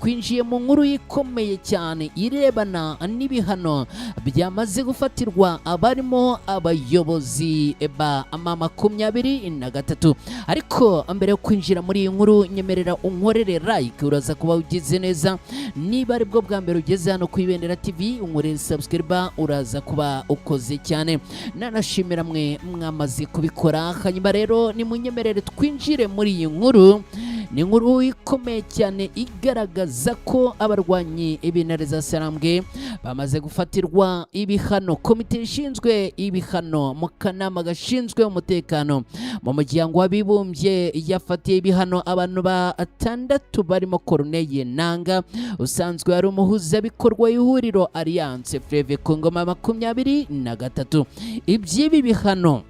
twinjiye mu nkuru ikomeye cyane irebana n'ibihano byamaze gufatirwa abarimo abayobozi ba M23. Ariko mbere yo kwinjira muri iyi nkuru nyemerera unkorere like, uraza kuba ugize neza. Niba ari bwo bwa mbere ugeze hano ku Ibendera TV, unkorere subscribe, uraza kuba ukoze cyane. Nanashimira mwe mwamaze kubikora. Hanyuma rero ni munyemerere twinjire muri iyi nkuru. Ni inkuru ikomeye cyane igaragaza ko abarwanyi b'Intare za Sarambwe bamaze gufatirwa ibihano. Komite ishinzwe ibihano mu kanama gashinzwe umutekano mu muryango w'abibumbye yafatiye ibihano abantu batandatu barimo Corneille Nanga usanzwe ari umuhuzabikorwa w'ihuriro Alliance Fleuve Congo 23. Iby'ibi bihano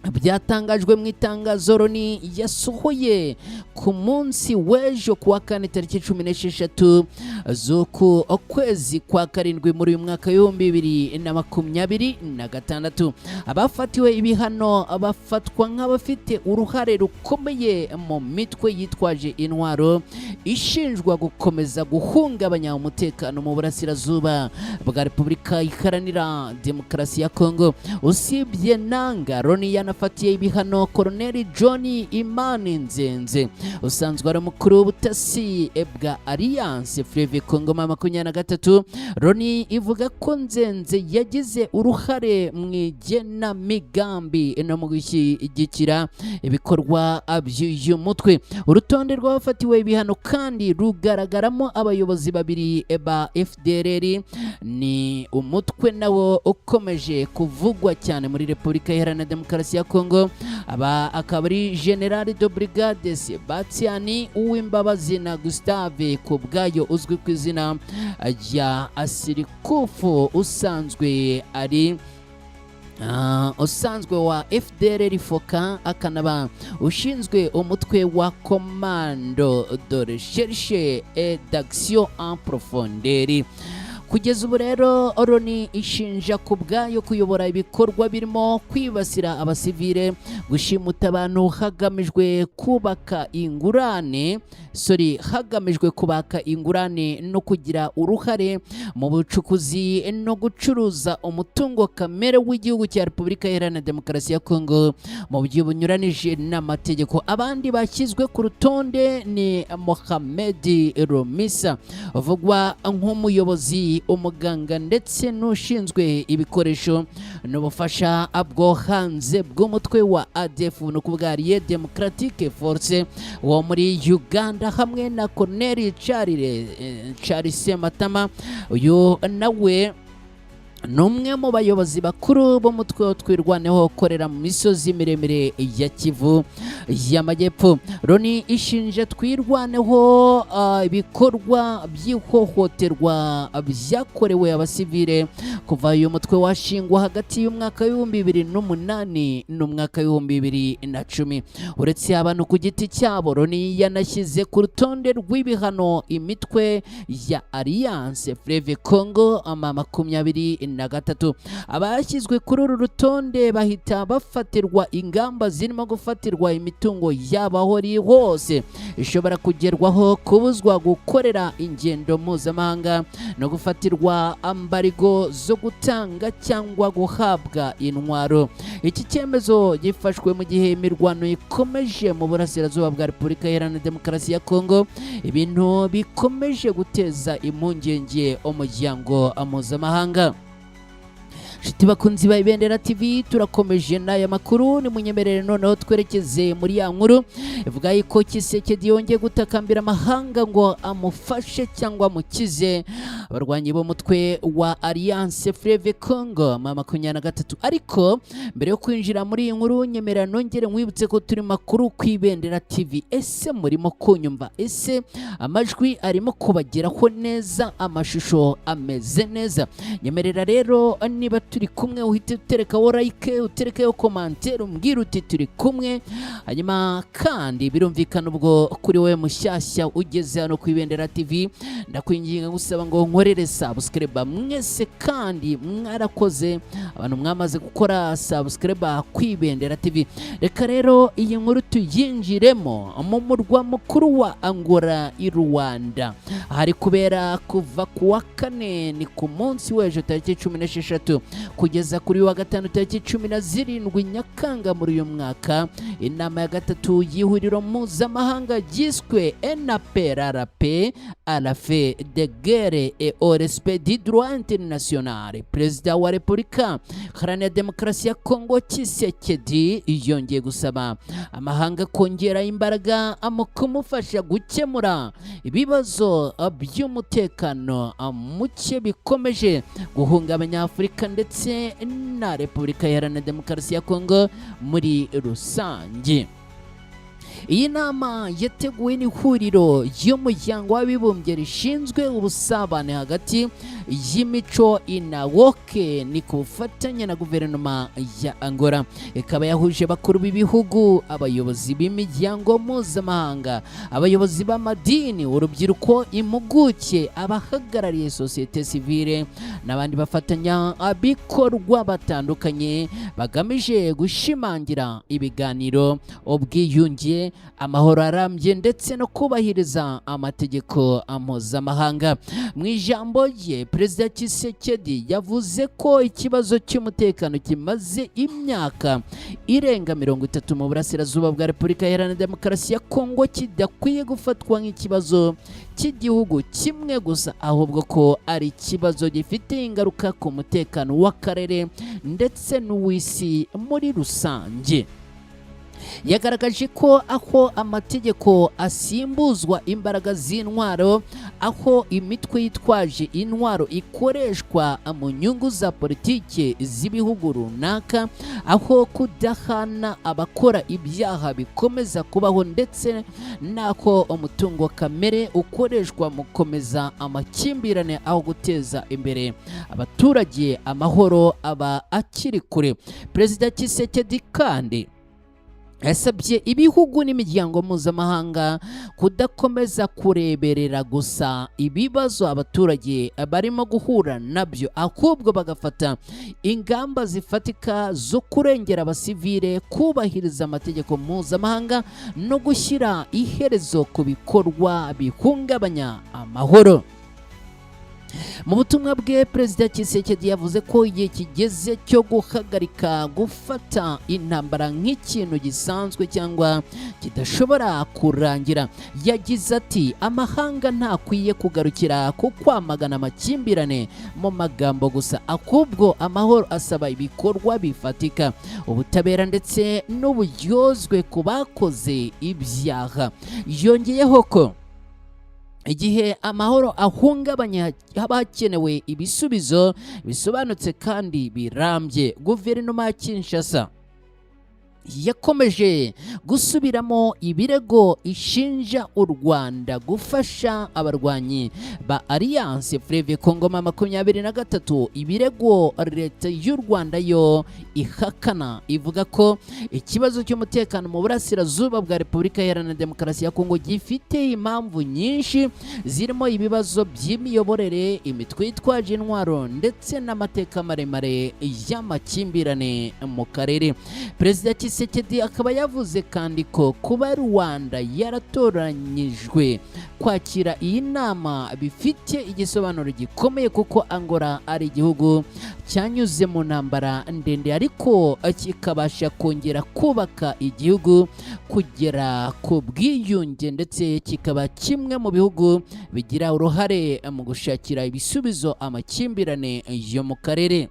byatangajwe mu itangazo Loni yasohoye ku munsi w'ejo kuwa kane tariki 16 z'uku kwezi kwa karindwi muri uyu mwaka w'2026. Abafatiwe ibihano bafatwa nk'abafite uruhare rukomeye mu mitwe yitwaje intwaro ishinjwa gukomeza guhungabanya umutekano mu burasirazuba bwa Repubulika Iharanira Demokarasi ya Kongo. Usibye Nanga, Loni yanafatiye ibihano Colonel John Imani Nzenze usanzwe ari umukuru w'ubutasi bwa Alliance Fleuve Congo 23. Loni ivuga ko Nzenze yagize uruhare mu igenamigambi no mu gushyigikira ibikorwa by'uyu mutwe. Urutonde rw'abafatiwe ibihano kandi rugaragaramo abayobozi babiri ba FDLR, ni umutwe nawo ukomeje kuvugwa cyane muri Repubulika Iharanira Demokarasi ya Kongo. Aba akaba ari General de Brigade Sebastian Uwimbabazi na Gustave Kubwayo uzwi ku izina rya Asirikufu usanzwe wa FDLR Foka, akanaba ushinzwe umutwe wa Commando de Recherche et d'Action en Profondeur. Kugeza ubu rero Loni ishinja Kubwayo kuyobora ibikorwa birimo kwibasira abasivile, gushimuta abantu hagamijwe kubaka ingurane no kugira uruhare mu bucukuzi no gucuruza umutungo kamere w'igihugu cya Repubulika Iharanira Demokarasi ya Kongo mu buryo bunyuranije n'amategeko. Abandi bashyizwe ku rutonde ni Mohamed Romisa uvugwa nk'umuyobozi, umuganga ndetse n'ushinzwe ibikoresho n'ubufasha bwo hanze bw'umutwe wa ADF no kuvuga Allied Democratic Force wo muri Uganda, hamwe na Colonel Charles Matama. Uyu nawe numwe mu bayobozi bakuru b'umutwe twirwaneho ukorera mu misozi miremire ya Kivu y'Amajyepfo. Loni ishinja twirwaneho ibikorwa by'ihohoterwa byakorewe abasivile kuva uyu mutwe washingwa hagati y'umwaka w'2008 n'umwaka w'2010. Uretse abantu ku giti cyabo, Loni yanashyize ku rutonde rw'ibihano imitwe ya Alliance Fleuve Congo 23. Abashyizwe kuri uru rutonde bahita bafatirwa ingamba zirimo gufatirwa imitungo yabo aho iri hose ishobora kugerwaho, kubuzwa gukorera ingendo mpuzamahanga no gufatirwa ambarigo zo gutanga cyangwa guhabwa intwaro. Iki cyemezo gifashwe mu gihe imirwano ikomeje mu burasirazuba bwa Repubulika Iharanira Demokarasi ya Kongo, ibintu bikomeje guteza impungenge umuryango mpuzamahanga. Shiti bakunzi ba Ibendera TV, turakomeje n'aya makuru. Ni munyemerere noneho twerekeze muri ya nkuru ivuga yuko Kisekedi yongeye gutakambira amahanga ngo amufashe cyangwa amukize abarwanyi b'umutwe wa Alliance Fleuve Congo 23. Ariko mbere yo kwinjira muri iyi nkuru, nyemerera nongere nkwibutse ko turi makuru ku Ibendera TV. Ese murimo kunyumva? Ese amajwi arimo kubageraho neza? Amashusho ameze neza? Nyemerera rero niba turi kumwe, uhite uterekaho like, uterekaho commentaire, umbwira uti turi kumwe. Hanyuma kandi birumvikana ubwo kuri we mushyashya ugeze hano ku Ibendera TV, ndakwinginga gusaba ngo nkorere subscribe mwese, kandi mwarakoze abantu mwamaze gukora subscribe ku Ibendera TV. Reka rero iyi nkuru tuyinjiremo mu murwa mukuru wa Angola i Rwanda, hari kubera kuva ku wa kane ni ku munsi w'ejo tariki 16 kugeza kuri wa gatanu tariki 17 Nyakanga muri uyu mwaka, inama ya gatatu y'ihuriro mpuzamahanga ryiswe NAPRRP à la fin de guerre et au respect du droit international. Perezida wa Repubulika Iharanira Demokarasi ya Kongo Tshisekedi yongeye gusaba amahanga kongera imbaraga mu kumufasha gukemura ibibazo by'umutekano muke bikomeje guhungabanya Afurika ndetse na Repubulika Iharanira Demokarasi ya Kongo muri rusange. Iyi nama yateguwe n'ihuriro ry'umuryango w'abibumbye rishinzwe ubusabane hagati y'imico inawoke, ni ku bufatanye na guverinoma ya Angola. Ikaba yahuje bakuru b'ibihugu, abayobozi b'imiryango mpuzamahanga, abayobozi b'amadini, urubyiruko, impuguke, abahagarariye sosiyete sivile n'abandi bafatanya abikorwa batandukanye bagamije gushimangira ibiganiro, ubwiyunge, amahoro arambye ndetse no kubahiriza amategeko mpuzamahanga. Mu ijambo rye, Perezida Tshisekedi yavuze ko ikibazo cy'umutekano kimaze imyaka irenga 30 mu burasirazuba bwa Repubulika Iharanira Demokarasi ya Kongo kidakwiye gufatwa nk'ikibazo cy'igihugu kimwe gusa, ahubwo ko ari ikibazo gifite ingaruka ku mutekano w'akarere ndetse n'uw'isi muri rusange. Yagaragaje ko aho amategeko asimbuzwa imbaraga z'intwaro, aho imitwe yitwaje intwaro ikoreshwa mu nyungu za politike z'ibihugu runaka, aho kudahana abakora ibyaha bikomeza kubaho, ndetse n'aho umutungo kamere ukoreshwa mu komeza amakimbirane aho guteza imbere abaturage, amahoro aba akiri kure. Perezida Tshisekedi kandi yasabye ibihugu n'imiryango mpuzamahanga kudakomeza kureberera gusa ibibazo abaturage barimo guhura nabyo, ahubwo bagafata ingamba zifatika zo kurengera abasivile, kubahiriza amategeko mpuzamahanga no gushyira iherezo ku bikorwa bihungabanya amahoro. Mu butumwa bwe, Perezida Tshisekedi yavuze ko igihe kigeze cyo guhagarika gufata intambara nk'ikintu gisanzwe cyangwa kidashobora kurangira. Yagize ati, amahanga ntakwiye kugarukira ku kwamagana amakimbirane mu magambo gusa, ahubwo amahoro asaba ibikorwa bifatika, ubutabera ndetse n'uburyozwe ku bakoze ibyaha. Yongeyeho ko igihe amahoro ahungabanya haba hakenewe ibisubizo bisobanutse kandi birambye. Guverinoma ya Kinshasa yakomeje gusubiramo ibirego ishinja u Rwanda gufasha abarwanyi ba Alliance Fleuve Congo 23, ibirego leta y'u Rwanda yo ihakana, ivuga ko ikibazo cy'umutekano mu burasirazuba bwa Repubulika Iharanira Demokarasi ya Kongo gifite impamvu nyinshi, zirimo ibibazo by'imiyoborere, imitwe yitwaje intwaro ndetse n'amateka maremare y'amakimbirane mu karere. Perezida Tshisekedi akaba yavuze kandi ko kuba Rwanda yaratoranyijwe kwakira iyi nama bifite igisobanuro gikomeye, kuko Angola ari igihugu cyanyuze mu ntambara ndende ariko kikabasha kongera kubaka igihugu kugera ku bwiyunge, ndetse kikaba kimwe mu bihugu bigira uruhare mu gushakira ibisubizo amakimbirane yo mu karere.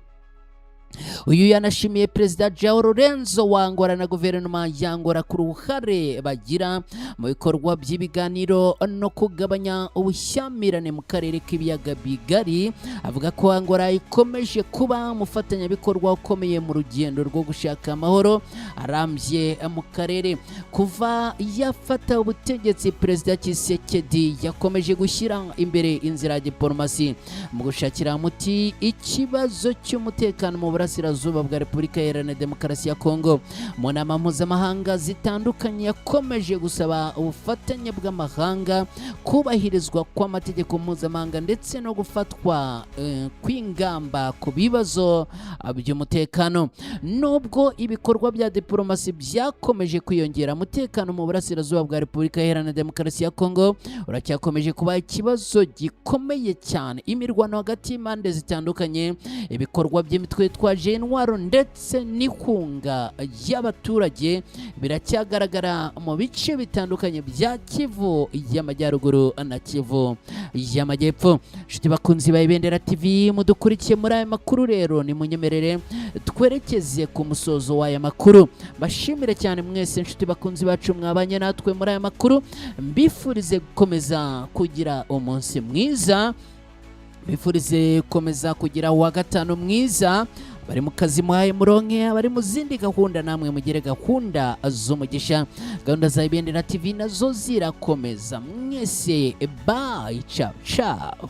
uyu yanashimiye Perezida Joao Lorenzo wa Angola na guverinoma ya Angola ku ruhare bagira mu bikorwa by'ibiganiro no kugabanya ubushyamirane mu karere k'ibiyaga bigari. Avuga ko Angola ikomeje kuba umufatanyabikorwa ukomeye mu rugendo rwo gushaka amahoro arambye mu karere. Kuva yafata ubutegetsi, Perezida Tshisekedi yakomeje gushyira imbere inzira ya diplomasi mu gushakira umuti ikibazo cy'umutekano mu burasirazuba bwa Repubulika Iharanira Demokarasi ya Kongo. Mu nama mpuzamahanga zitandukanye yakomeje gusaba ubufatanye bw'amahanga, kubahirizwa kw'amategeko mpuzamahanga ndetse no gufatwa kw'ingamba ku bibazo by'umutekano. Nubwo ibikorwa bya diplomasi byakomeje kwiyongera, umutekano mu burasirazuba bwa Repubulika Iharanira Demokarasi ya Kongo uracyakomeje kuba ikibazo gikomeye cyane. Imirwano hagati y'impande zitandukanye, ibikorwa by'imitwe yitwaje intwaro ndetse n'ihunga y'abaturage biracyagaragara mu bice bitandukanye bya Kivu y'Amajyaruguru na Kivu y'Amajyepfo. Nshuti bakunzi ba Ibendera TV, mudukurikiye muri aya makuru rero, ni munyemerere twerekeze ku musozo w'aya makuru. Bashimire cyane mwese nshuti bakunzi bacu mwabanye natwe muri aya makuru, mbifurize gukomeza kugira umunsi mwiza, bifurize gukomeza kugira wa gatanu mwiza. Bari mu kazi muhaye muronke, bari mu zindi gahunda namwe mugire gahunda z'umugisha. Gahunda za Ibendera TV nazo zirakomeza. Mwese bye, ciao ciao.